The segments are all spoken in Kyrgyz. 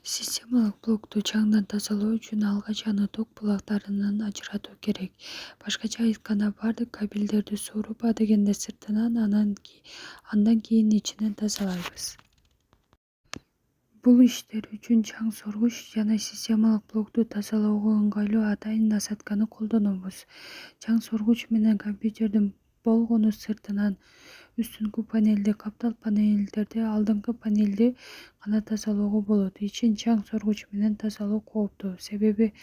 Системалык блокту чаңдан тазалоо үчүн алгач аны ток булактарынан ажыратуу керек. Башкача айтканда, бардык кабелдерди сууруп, адегенде сыртынан, андан кийин ичинен тазалайбыз. Бул иштер үчүн чаң соргуч жана системалык блокту тазалоого ыңгайлуу атайын насадканы колдонобуз. Чаң соргуч менен компьютердин болгону сыртынан, үстүнкү панелди каптап, панелдерди алдыңкы панелди гана тазалоого болот. Ичин чаң соргуч менен тазалоо кооптуу, себеби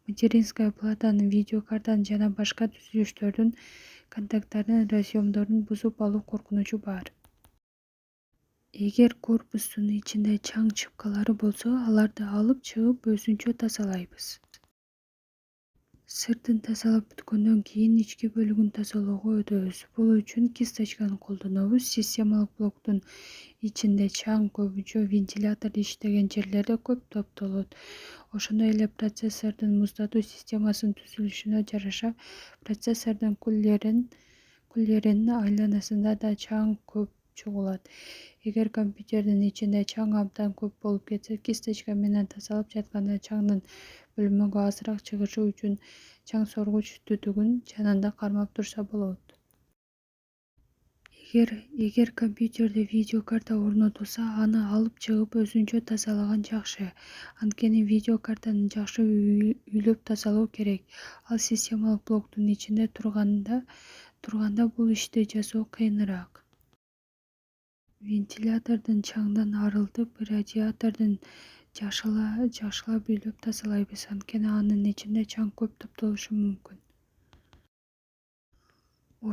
материнская платаны, видеокартаны жана башка түзүлүштөрдүн контакттарын, разъемдорун бузуп алуу коркунучу бар. Эгер корпустун ичинде чаң чыпкалары болсо, аларды алып чыгып өзүнчө тазалайбыз. Сыртын тазалап бүткөндөн кийин ички бөлүгүн тазалоого өтөбүз. Бул үчүн кисточканы колдонобуз. Системалык блоктун ичинде чаң көбүнчө вентилятор иштеген жерлерде көп топтолот. Ошондой эле процессордун муздатуу системасынын түзүлүшүнө жараша процессордун кулеринин айланасында да чаң көп чогулат. Эгер компьютердин ичинде чаң абдан көп болуп кетсе, кисточка менен тазалап жатканда чаңдын бөлмөгө азыраак чыгышы үчүн чаң соргуч түтүгүн жанында кармап турса болот. Эгер компьютерде видеокарта орнотулса, аны алып чыгып өзүнчө тазалаган жакшы. Анткени видеокартаны жакшы үйлөп тазалоо керек. Ал системалык блоктун ичинде турганда бул ишти жасоо кыйыныраак. Вентилятордун чаңдан арылтып, радиатордун жакшылап үйлөп тазалайбыз, анткени анын ичинде чаң көп топтолушу мүмкүн.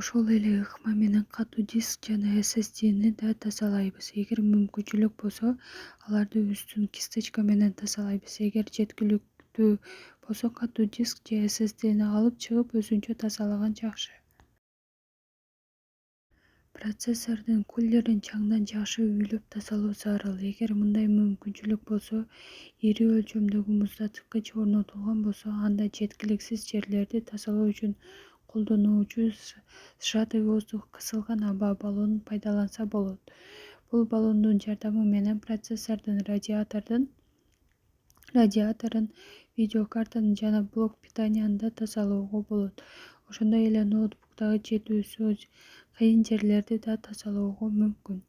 Ошол эле ыкма менен катуу диск жана SSDни да тазалайбыз. Эгер мүмкүнчүлүк болсо, аларды үстүн кисточка менен тазалайбыз. Эгер жеткиликтүү болсо, катуу диск же SSDни алып чыгып өзүнчө тазалаган жакшы. Процессордун кулерин чаңдан жакшы үйлөп тазалоо зарыл. Эгер мындай мүмкүнчүлүк болсо, ири өлчөмдөгү муздаткыч орнотулган болсо, анда жеткиликсиз жерлерди тазалоо үчүн колдонуучу сжатый воздух кысылган аба баллонун пайдаланса болот. Бул баллондун жардамы менен процессордун радиаторун, видеокартаны жана блок питанияны да тазалоого болот. Ошондой эле ноутбуктагы жетүүсү кыйын жерлерди да тазалоого мүмкүн.